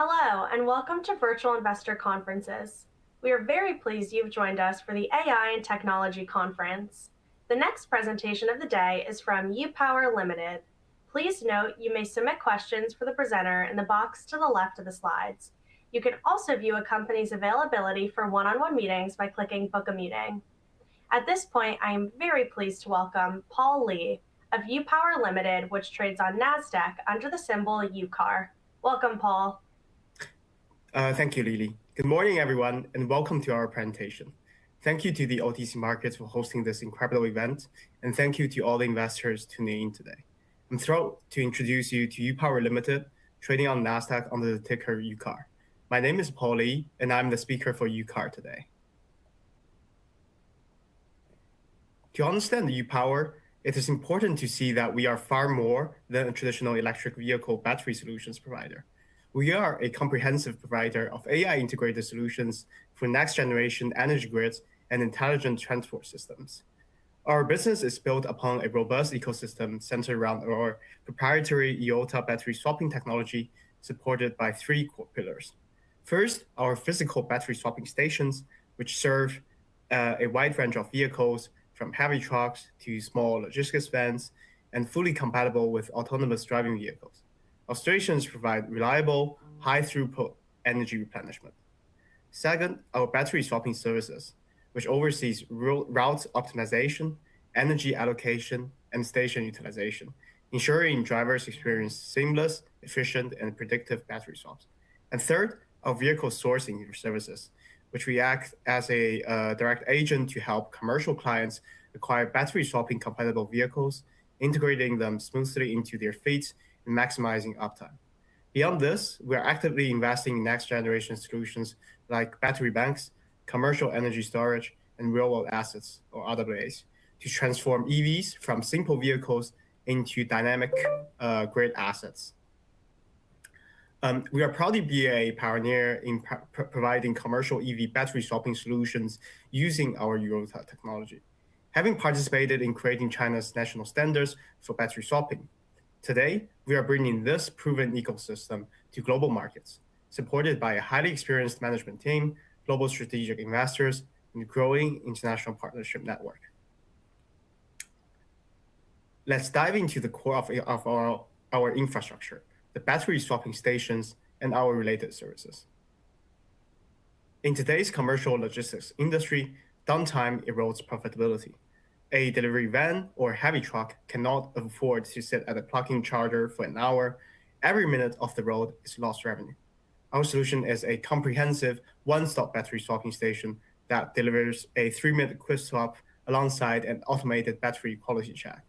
Hello, and welcome to Virtual Investor Conferences. We are very pleased you've joined us for the AI and Technology Conference. The next presentation of the day is from Upower Limited. Please note you may submit questions for the presenter in the box to the left of the slides. You can also view a company's availability for one-on-one meetings by clicking Book a Meeting. At this point, I am very pleased to welcome Paul Lee of Upower Limited, which trades on NASDAQ under the symbol UCAR. Welcome, Paul. Thank you, Lily. Good morning, everyone, and welcome to our presentation. Thank you to the OTC Markets for hosting this incredible event, and thank you to all the investors tuning in today. I'm thrilled to introduce you to Upower Limited, trading on NASDAQ under the ticker UCAR. My name is Paul Lee, and I'm the speaker for UCAR today. To understand Upower, it is important to see that we are far more than a traditional electric vehicle battery solutions provider. We are a comprehensive provider of AI-integrated solutions for next-generation energy grids and intelligent transport systems. Our business is built upon a robust ecosystem centered around our proprietary IOTA battery swapping technology, supported by three core pillars. First, our physical battery swapping stations, which serve a wide range of vehicles, from heavy trucks to small logistics vans, and fully compatible with autonomous driving vehicles. Our stations provide reliable, high-throughput energy replenishment. Second, our battery swapping services, which oversees route optimization, energy allocation, and station utilization, ensuring drivers experience seamless, efficient, and predictive battery swaps. And third, our vehicle sourcing services, which we act as a direct agent to help commercial clients acquire battery swapping compatible vehicles, integrating them smoothly into their fleets and maximizing uptime. Beyond this, we are actively investing in next-generation solutions like battery banks, commercial energy storage, and real-world assets, or RWAs, to transform EVs from simple vehicles into dynamic grid assets. We are proud to be a pioneer in providing commercial EV battery swapping solutions using our IOTA technology, having participated in creating China's national standards for battery swapping. Today, we are bringing this proven ecosystem to global markets, supported by a highly experienced management team, global strategic investors, and a growing international partnership network. Let's dive into the core of our infrastructure, the battery swapping stations, and our related services. In today's commercial logistics industry, downtime erodes profitability. A delivery van or heavy truck cannot afford to sit at a plug-in charger for an hour. Every minute off the road is lost revenue. Our solution is a comprehensive one-stop battery swapping station that delivers a 3-minute quick swap alongside an automated battery quality check.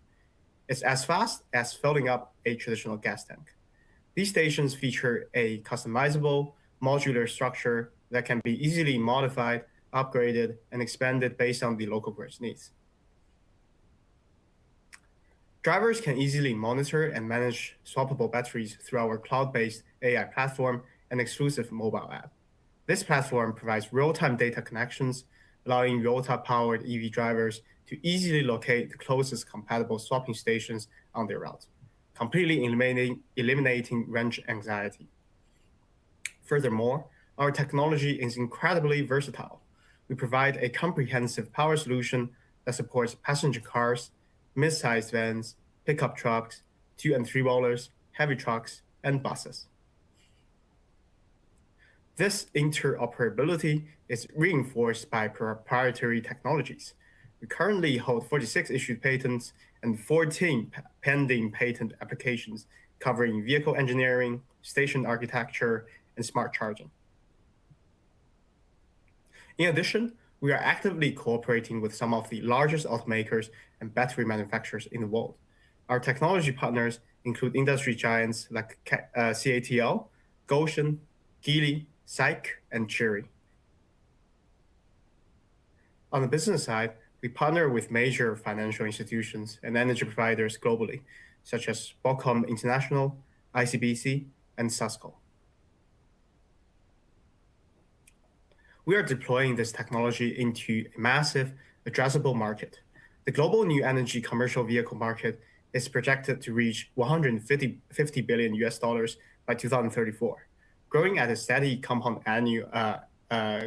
It's as fast as filling up a traditional gas tank. These stations feature a customizable, modular structure that can be easily modified, upgraded, and expanded based on the local grid's needs. Drivers can easily monitor and manage swappable batteries through our cloud-based AI platform and exclusive mobile app. This platform provides real-time data connections, allowing IOTA-powered EV drivers to easily locate the closest compatible swapping stations on their route, completely eliminating range anxiety. Furthermore, our technology is incredibly versatile. We provide a comprehensive power solution that supports passenger cars, mid-sized vans, pickup trucks, 2- and 3-wheelers, heavy trucks, and buses. This interoperability is reinforced by proprietary technologies. We currently hold 46 issued patents and 14 pending patent applications covering vehicle engineering, station architecture, and smart charging. In addition, we are actively cooperating with some of the largest automakers and battery manufacturers in the world. Our technology partners include industry giants like CATL, Gotion, Geely, SAIC, and Chery. On the business side, we partner with major financial institutions and energy providers globally, such as Qualcomm International, ICBC, and Susco. We are deploying this technology into a massive, addressable market. The global new energy commercial vehicle market is projected to reach $150 billion by 2034, growing at a steady compound annual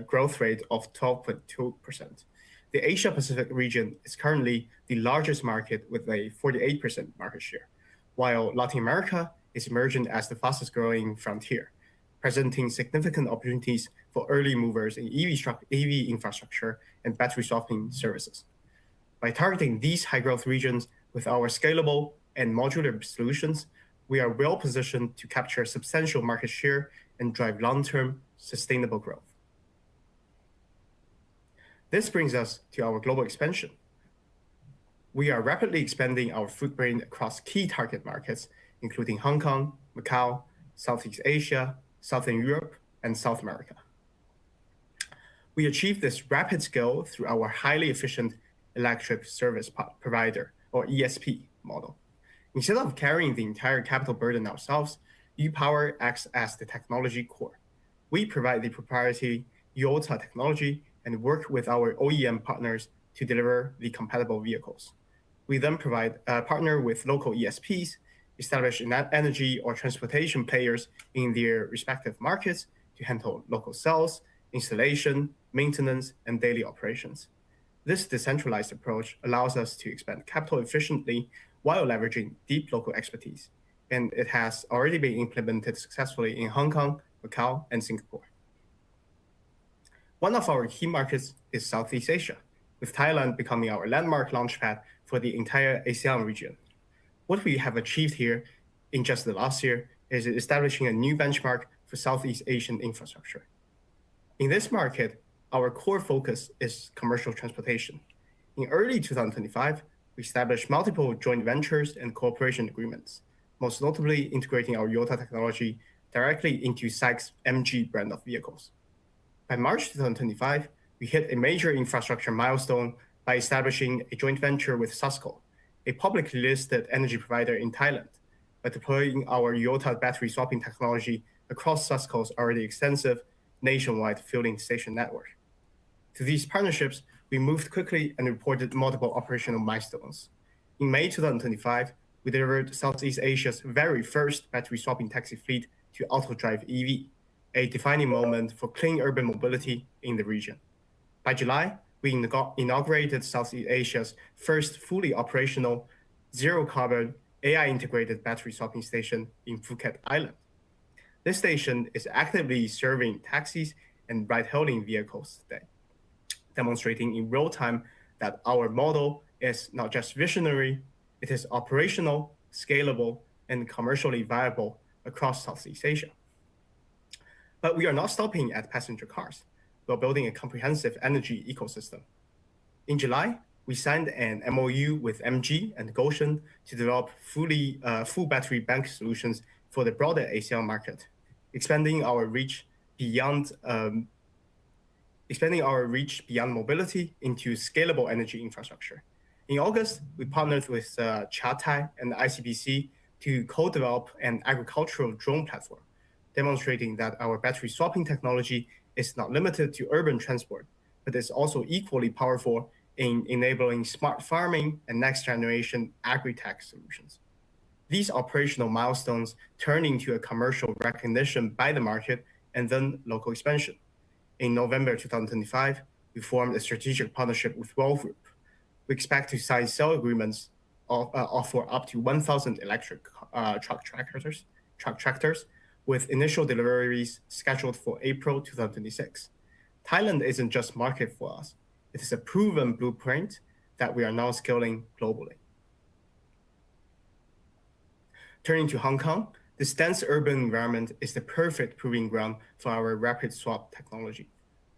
growth rate of 12.2%. The Asia-Pacific region is currently the largest market with a 48% market share, while Latin America is emerging as the fastest growing frontier, presenting significant opportunities for early movers in EV infrastructure and battery swapping services. By targeting these high-growth regions with our scalable and modular solutions, we are well positioned to capture substantial market share and drive long-term sustainable growth. This brings us to our global expansion. We are rapidly expanding our footprint across key target markets, including Hong Kong, Macau, Southeast Asia, Southern Europe, and South America. We achieve this rapid scale through our highly efficient electric service provider, or ESP, model. Instead of carrying the entire capital burden ourselves, Upower acts as the technology core. We provide the proprietary UOTA technology and work with our OEM partners to deliver the compatible vehicles. We then partner with local ESPs, established energy or transportation players in their respective markets to handle local sales, installation, maintenance, and daily operations. This decentralized approach allows us to expand capital efficiently while leveraging deep local expertise, and it has already been implemented successfully in Hong Kong, Macau, and Singapore. One of our key markets is Southeast Asia, with Thailand becoming our landmark launchpad for the entire ASEAN region. What we have achieved here in just the last year is establishing a new benchmark for Southeast Asian infrastructure. In this market, our core focus is commercial transportation. In early 2025, we established multiple joint ventures and cooperation agreements, most notably integrating our UOTA technology directly into SAIC's MG brand of vehicles. By March 2025, we hit a major infrastructure milestone by establishing a joint venture with SASCO, a publicly listed energy provider in Thailand, by deploying our UOTA battery swapping technology across SASCO's already extensive nationwide fueling station network. Through these partnerships, we moved quickly and reported multiple operational milestones. In May 2025, we delivered Southeast Asia's very first battery swapping taxi fleet to AutoDrive EV, a defining moment for clean urban mobility in the region. By July, we inaugurated Southeast Asia's first fully operational, zero-carbon, AI-integrated battery swapping station in Phuket Island. This station is actively serving taxis and ride-hailing vehicles today, demonstrating in real time that our model is not just visionary, it is operational, scalable, and commercially viable across Southeast Asia. But we are not stopping at passenger cars. We're building a comprehensive energy ecosystem. In July, we signed an MOU with MG and Gotion to develop full battery bank solutions for the broader ASEAN market, expanding our reach beyond mobility into scalable energy infrastructure. In August, we partnered with Chathai and ICBC to co-develop an agricultural drone platform, demonstrating that our battery swapping technology is not limited to urban transport, but is also equally powerful in enabling smart farming and next-generation agri-tech solutions. These operational milestones turn into a commercial recognition by the market and then local expansion. In November 2025, we formed a strategic partnership with Well Group. We expect to sign sale agreements for up to 1,000 electric truck tractors, with initial deliveries scheduled for April 2026. Thailand isn't just market for us, it is a proven blueprint that we are now scaling globally. Turning to Hong Kong, this dense urban environment is the perfect proving ground for our rapid swap technology.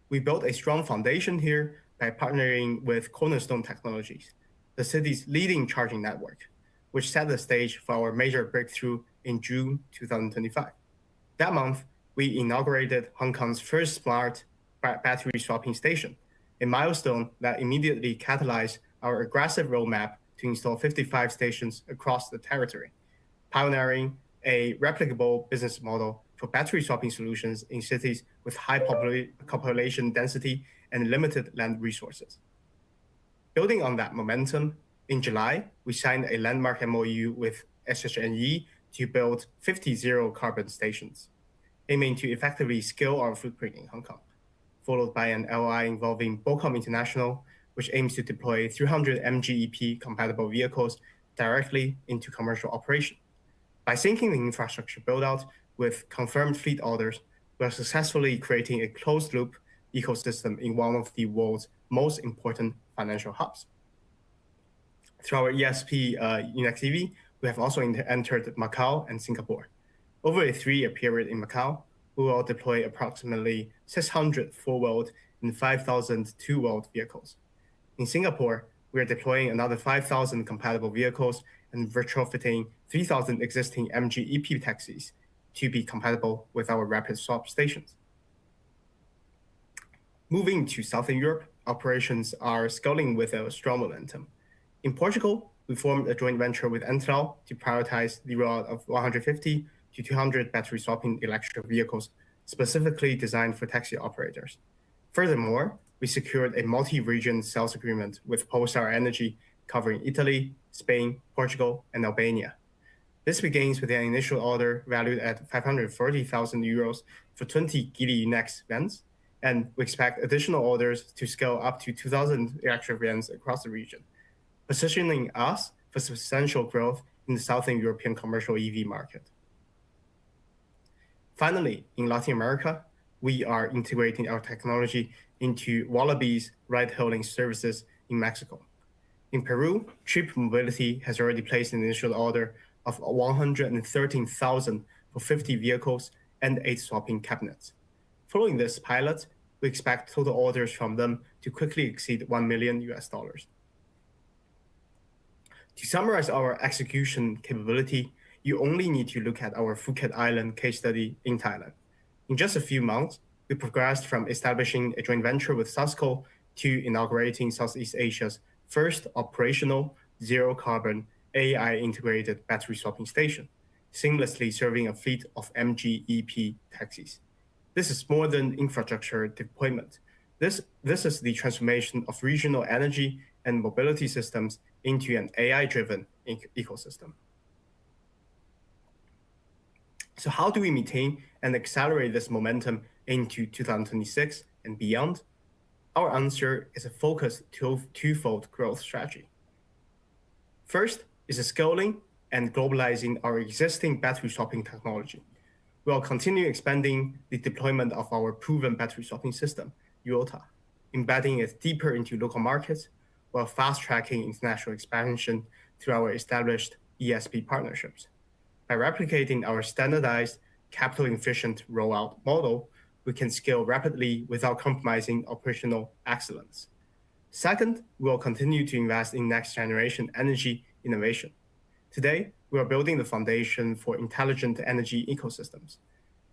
We built a strong foundation here by partnering with Cornerstone Technologies, the city's leading charging network, which set the stage for our major breakthrough in June 2025. That month, we inaugurated Hong Kong's first smart battery swapping station, a milestone that immediately catalyzed our aggressive roadmap to install 55 stations across the territory, pioneering a replicable business model for battery swapping solutions in cities with high population density and limited land resources. Building on that momentum, in July, we signed a landmark MOU with SHNE to build 50 zero-carbon stations. aiming to effectively scale our footprint in Hong Kong, followed by an LOI involving Bocom International, which aims to deploy 300 MGEP compatible vehicles directly into commercial operation. By syncing the infrastructure build-out with confirmed fleet orders, we are successfully creating a closed-loop ecosystem in one of the world's most important financial hubs. Through our ESP UnexEV, we have also entered Macau and Singapore. Over a 3-year period in Macau, we will deploy approximately 600 four-wheeled and 5,000 two-wheeled vehicles. In Singapore, we are deploying another 5,000 compatible vehicles and retrofitting 3,000 existing MGEP taxis to be compatible with our rapid swap stations. Moving to Southern Europe, operations are scaling with a strong momentum. In Portugal, we formed a joint venture with Entel to prioritize the rollout of 150 to 200 battery swapping electric vehicles specifically designed for taxi operators. Furthermore, we secured a multi-region sales agreement with Polestar Energy covering Italy, Spain, Portugal, and Albania. This begins with an initial order valued at 540,000 euros for 20 Geely Next vans, and we expect additional orders to scale up to 2,000 electric vans across the region, positioning us for substantial growth in the Southern European commercial EV market. Finally, in Latin America, we are integrating our technology into Wallaby's ride-hailing services in Mexico. In Peru, Trip Mobility has already placed an initial order of 113,000 for 50 vehicles and 8 swapping cabinets. Following this pilot, we expect total orders from them to quickly exceed $1 million. To summarize our execution capability, you only need to look at our Phuket Island case study in Thailand. In just a few months, we progressed from establishing a joint venture with Susco to inaugurating Southeast Asia's first operational zero-carbon AI-integrated battery swapping station, seamlessly serving a fleet of MGEP taxis. This is more than infrastructure deployment. This is the transformation of regional energy and mobility systems into an AI-driven ecosystem. So how do we maintain and accelerate this momentum into 2026 and beyond? Our answer is a focused twofold growth strategy. First is scaling and globalizing our existing battery swapping technology. We will continue expanding the deployment of our proven battery swapping system, UOTA, embedding it deeper into local markets while fast-tracking international expansion through our established ESP partnerships. By replicating our standardized, capital-efficient rollout model, we can scale rapidly without compromising operational excellence. Second, we will continue to invest in next-generation energy innovation. Today, we are building the foundation for intelligent energy ecosystems.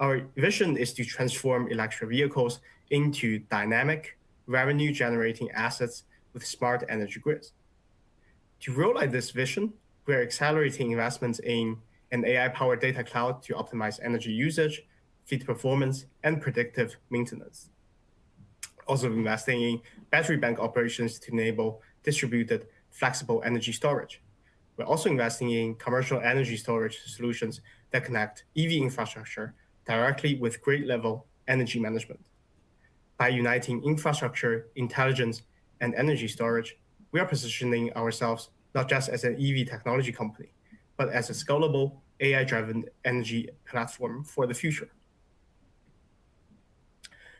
Our vision is to transform electric vehicles into dynamic, revenue-generating assets with smart energy grids. To realize this vision, we are accelerating investments in an AI-powered data cloud to optimize energy usage, fleet performance, and predictive maintenance. Also investing in battery bank operations to enable distributed, flexible energy storage. We're also investing in commercial energy storage solutions that connect EV infrastructure directly with grid-level energy management. By uniting infrastructure, intelligence, and energy storage, we are positioning ourselves not just as an EV technology company, but as a scalable, AI-driven energy platform for the future.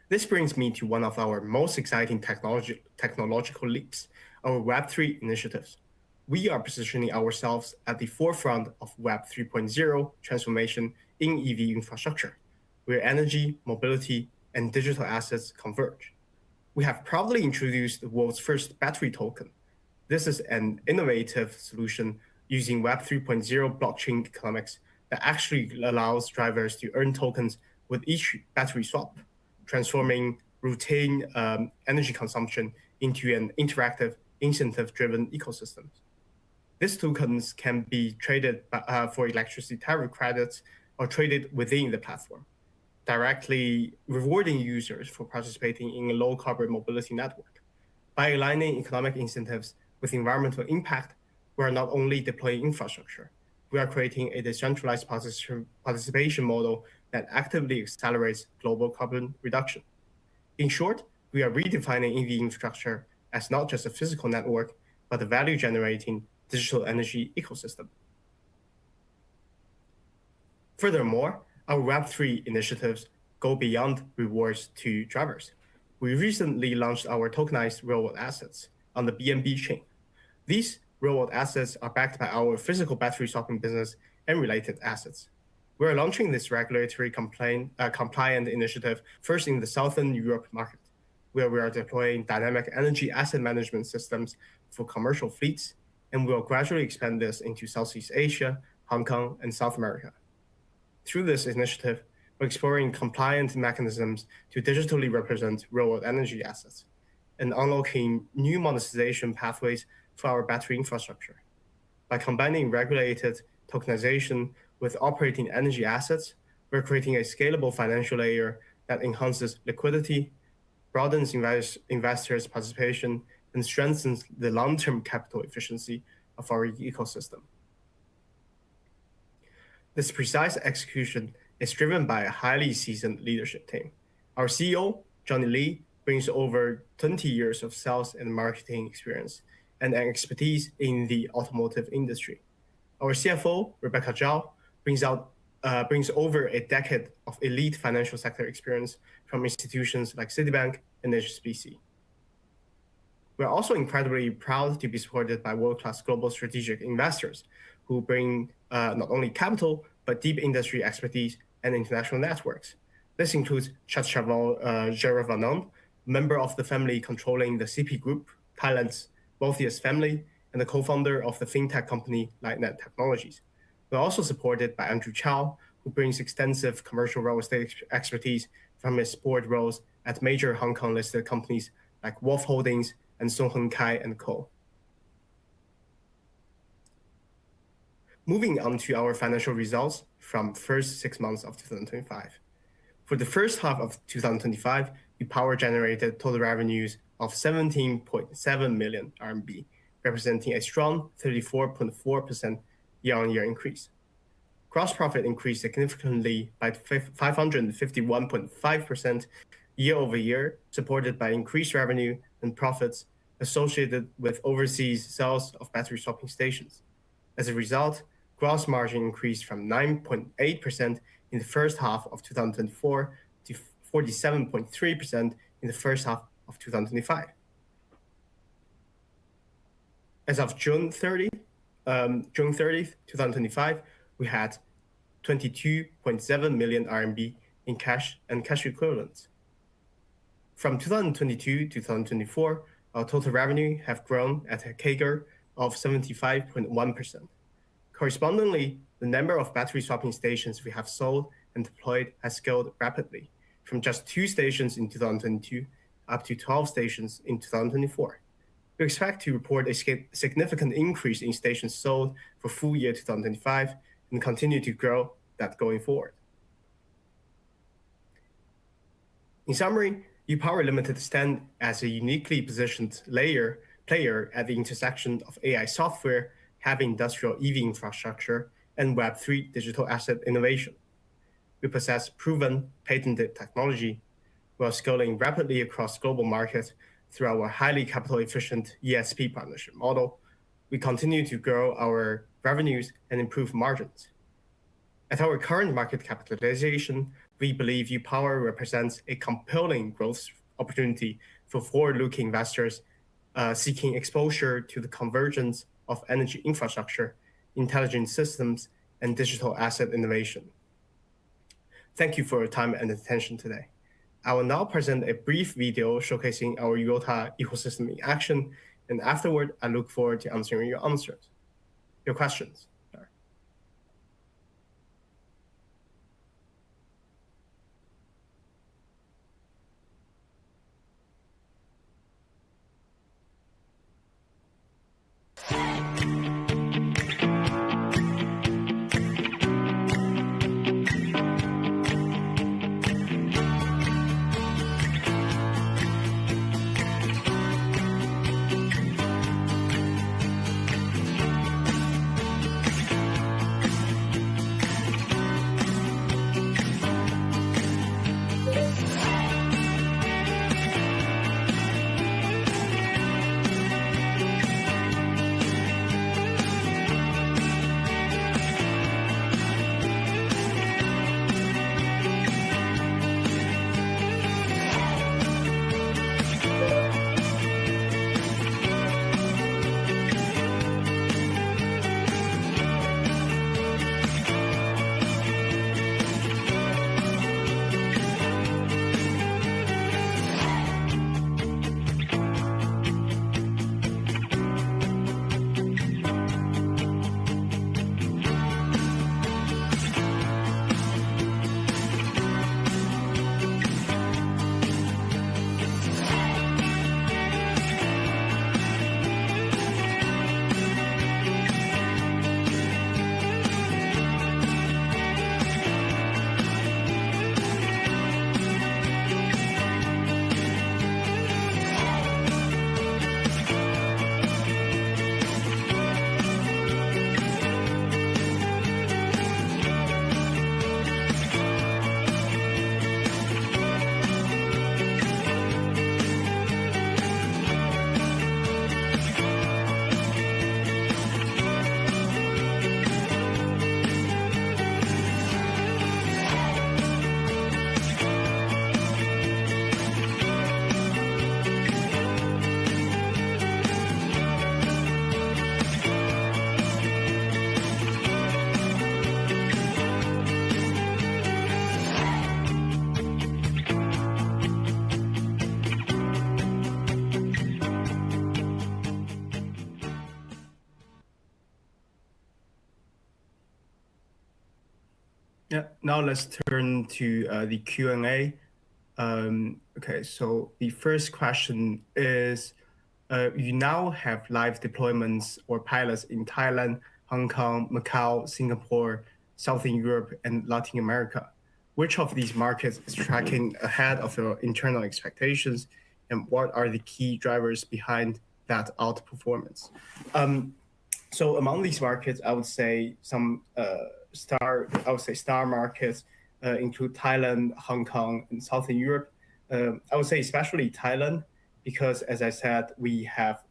This brings me to one of our most exciting technological leaps, our Web3 initiatives. We are positioning ourselves at the forefront of Web 3.0 transformation in EV infrastructure, where energy, mobility, and digital assets converge. We have proudly introduced the world's first battery token. This is an innovative solution using Web 3.0 blockchain economics that actually allows drivers to earn tokens with each battery swap, transforming routine energy consumption into an interactive, incentive-driven ecosystem. These tokens can be traded for electricity tariff credits or traded within the platform, directly rewarding users for participating in a low-carbon mobility network. By aligning economic incentives with environmental impact, we are not only deploying infrastructure, we are creating a decentralized participation model that actively accelerates global carbon reduction. In short, we are redefining EV infrastructure as not just a physical network, but a value-generating digital energy ecosystem. Furthermore, our Web3 initiatives go beyond rewards to drivers. We recently launched our tokenized real-world assets on the BNB chain. These real-world assets are backed by our physical battery swapping business and related assets. We're launching this regulatory compliant initiative first in the Southern Europe market, where we are deploying dynamic energy asset management systems for commercial fleets, and we'll gradually expand this into Southeast Asia, Hong Kong, and South America. Through this initiative, we're exploring compliant mechanisms to digitally represent real-world energy assets and unlocking new monetization pathways for our battery infrastructure. By combining regulated tokenization with operating energy assets, we're creating a scalable financial layer that enhances liquidity, broadens investors' participation, and strengthens the long-term capital efficiency of our ecosystem. This precise execution is driven by a highly seasoned leadership team. Our CEO, Johnny Lee, brings over 20 years of sales and marketing experience and an expertise in the automotive industry. Our CFO, Rebecca Zhao, brings over a decade of elite financial sector experience from institutions like Citibank and HSBC. We're also incredibly proud to be supported by world-class global strategic investors who bring not only capital, but deep industry expertise and international networks. This includes Chachaval Geravanon, member of the family controlling the CP Group, Thailand's wealthiest family, and the co-founder of the fintech company Lightnet Technologies. We're also supported by Andrew Chow, who brings extensive commercial real estate expertise from his board roles at major Hong Kong-listed companies like Wolf Holdings and Song Heng Kai & Co. Moving on to our financial results from first 6 months of 2025. For the first half of 2025, Upower generated total revenues of 17.7 million RMB, representing a strong 34.4% year-on-year increase. Gross profit increased significantly by 551.5% year-over-year, supported by increased revenue and profits associated with overseas sales of battery swapping stations. As a result, gross margin increased from 9.8% in the first half of 2024 to 47.3% in the first half of 2025. As of June 30th, 2025, we had 22.7 million RMB in cash and cash equivalents. From 2022 to 2024, our total revenue have grown at a CAGR of 75.1%. Correspondingly, the number of battery swapping stations we have sold and deployed has scaled rapidly, from just 2 stations in 2022 up to 12 stations in 2024. We expect to report a significant increase in stations sold for full year 2025 and continue to grow that going forward. In summary, Upower Limited stands as a uniquely positioned player at the intersection of AI software, heavy industrial EV infrastructure, and Web3 digital asset innovation. We possess proven patented technology while scaling rapidly across global markets through our highly capital efficient ESP partnership model. We continue to grow our revenues and improve margins. At our current market capitalization, we believe Upower represents a compelling growth opportunity for forward-looking investors seeking exposure to the convergence of energy infrastructure, intelligent systems, and digital asset innovation. Thank you for your time and attention today. I will now present a brief video showcasing our YOTA ecosystem in action, and afterward, I look forward to answering your questions. Yeah, now let's turn to the Q&A. Okay, so the first question is, you now have live deployments or pilots in Thailand, Hong Kong, Macau, Singapore, Southern Europe, and Latin America. Which of these markets is tracking ahead of your internal expectations, and what are the key drivers behind that outperformance? So among these markets, I would say some star markets include Thailand, Hong Kong, and Southern Europe. I would say especially Thailand, because as I said, we have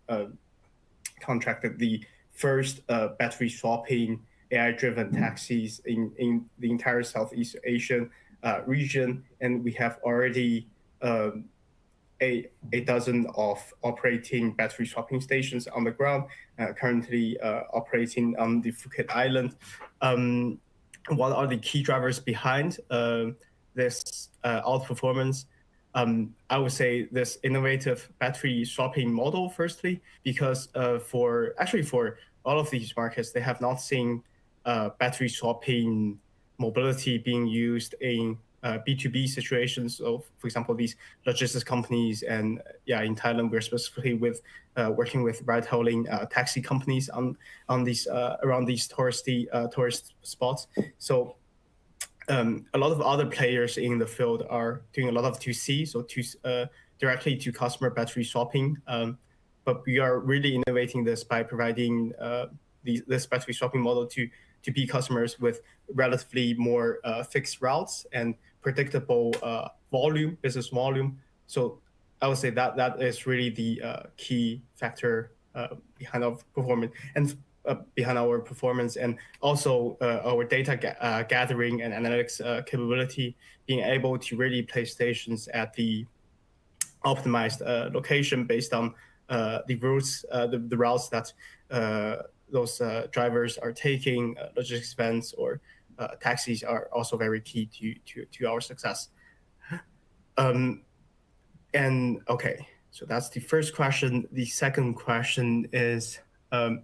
contracted the first battery swapping AI-driven taxis in the entire Southeast Asian region, and we have already a dozen of operating battery swapping stations on the ground, currently operating on the Phuket Island. What are the key drivers behind this outperformance? I would say this innovative battery swapping model, firstly, because for all of these markets, they have not seen battery swapping mobility being used in B2B situations. So, for example, these logistics companies, and in Thailand, we're specifically working with ride-hailing taxi companies on these around these tourist spots. So a lot of other players in the field are doing a lot of 2C, so directly to customer battery swapping. But we are really innovating this by providing this battery swapping model to B customers with relatively more fixed routes and predictable business volume. So I would say that is really the key factor behind our performance and also our data gathering and analytics capability, being able to really place stations at the optimized location based on the routes that those drivers are taking. Logistics vans or taxis are also very key to our success. And okay, so that's the first question. The second question is,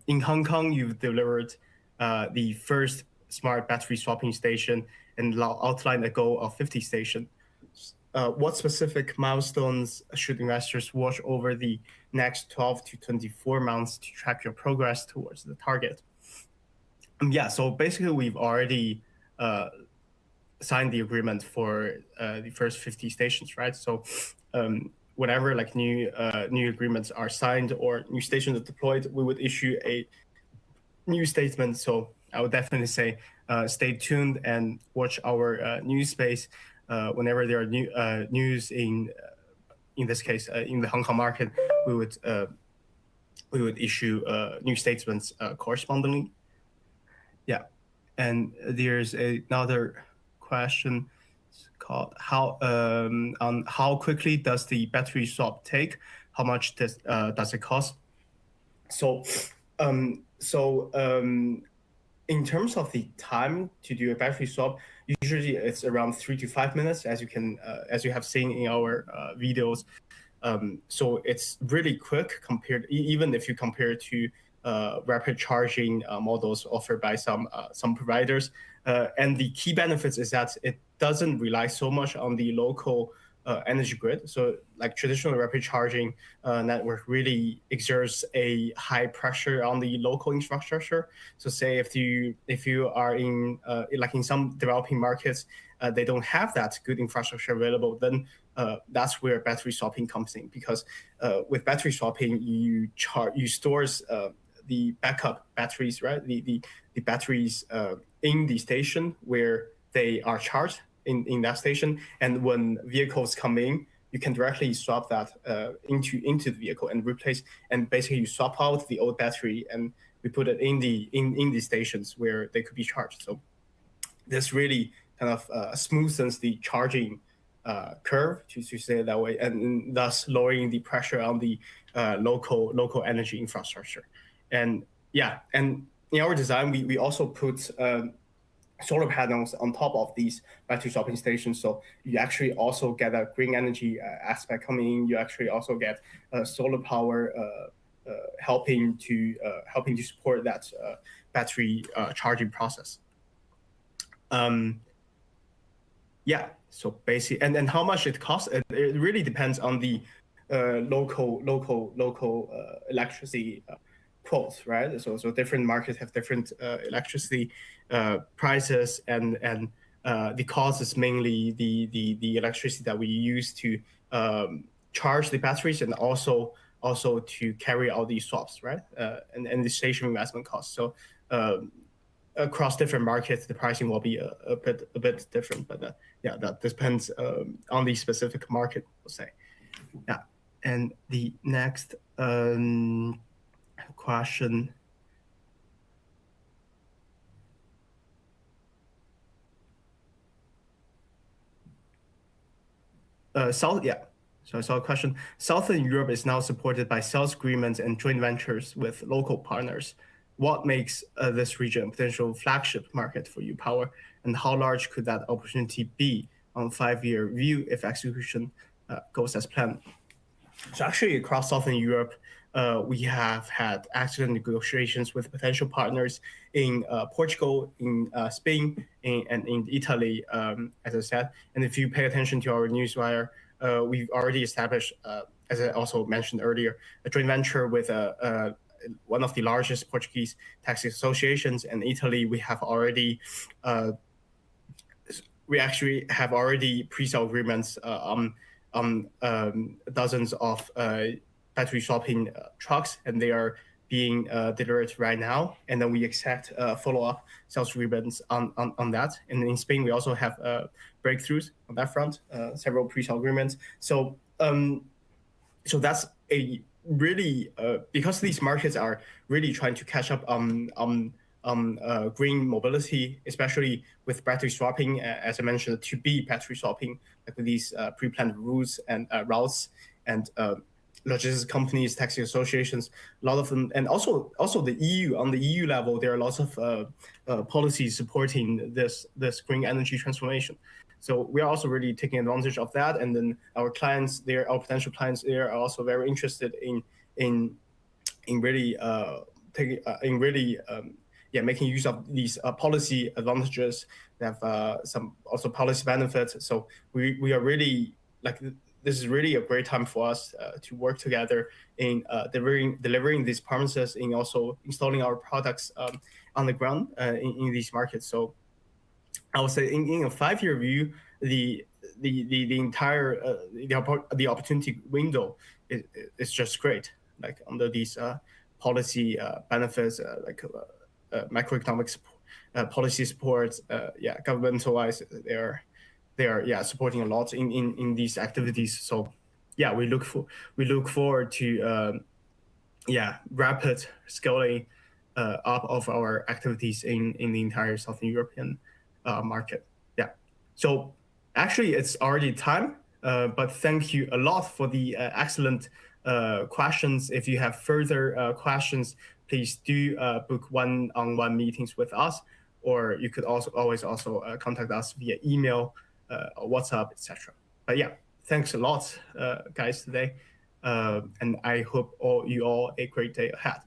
in Hong Kong, you've delivered the first smart battery swapping station and outlined a goal of 50 stations. What specific milestones should investors watch over the next 12 to 24 months to track your progress towards the target? So basically, we've already signed the agreement for the first 50 stations, right? So whenever like new agreements are signed or new stations are deployed, we would issue a new statement. So I would definitely say stay tuned and watch our news space. Whenever there are news in this case in the Hong Kong market, we would issue new statements correspondingly. Yeah, and there's another question called how quickly does the battery swap take? How much does it cost? So in terms of the time to do a battery swap, usually it's around 3 to 5 minutes, as you have seen in our videos. So it's really quick even if you compare to rapid charging models offered by some providers. And the key benefits is that it doesn't rely so much on the local energy grid. So like traditional rapid charging network really exerts a high pressure on the local infrastructure. So say if you are in like in some developing markets, they don't have that good infrastructure available, then that's where battery swapping comes in, because with battery swapping, you stores the backup batteries, right? The batteries in the station where they are charged in that station, and when vehicles come in, you can directly swap that into the vehicle and replace, and basically you swap out the old battery and we put it in the stations where they could be charged. So this really kind of smoothens the charging curve, to say it that way, and thus lowering the pressure on the local energy infrastructure. And and in our design, we also put solar panels on top of these battery swapping stations. So you actually also get a green energy aspect coming in. You actually also get solar power helping to support that battery charging process. Yeah, so basically, and how much it costs, it really depends on the local electricity quotes, right? So different markets have different electricity prices, and the cost is mainly the electricity that we use to charge the batteries, and also to carry out these swaps, right? And the station investment costs. So across different markets, the pricing will be a bit different, but yeah, that depends on the specific market, we'll say. Yeah, and the next question. So I saw a question. Southern Europe is now supported by sales agreements and joint ventures with local partners. What makes this region a potential flagship market for Upower, and how large could that opportunity be on 5-year view if execution goes as planned? So actually, across Southern Europe, we have had excellent negotiations with potential partners in Portugal, in Spain, and in Italy, as I said. And if you pay attention to our newswire, we've already established, as I also mentioned earlier, a joint venture with one of the largest Portuguese taxi associations. In Italy, we actually have already pre-sale agreements on dozens of battery swapping trucks, and they are being delivered right now. And then we expect follow-up sales agreements on that. And in Spain, we also have breakthroughs on that front, several pre-sale agreements. So that's a really because these markets are really trying to catch up on green mobility, especially with battery swapping, as I mentioned, to be battery swapping, like with these pre-planned routes and and logistics companies, taxi associations, a lot of them, and also the EU. On the EU level, there are lots of policies supporting this green energy transformation. So we are also really taking advantage of that, and then our potential clients there are also very interested in really making use of these policy advantages. They have some also policy benefits. So we are really this is really a great time for us to work together in delivering these promises, in also installing our products on the ground in these markets. So I would say in a 5-year view, the entire the opportunity window is just great. Like under these policy benefits, macroeconomic policy support, governmental wise, they are supporting a lot in these activities. So yeah, we look forward to rapid scaling up of our activities in the entire Southern European market. Yeah. So actually, it's already time. But thank you a lot for the excellent questions. If you have further questions, please do book one-on-one meetings with us, or you could always contact us via email, or WhatsApp, etc. But yeah, thanks a lot, guys, today, and I hope you all a great day ahead.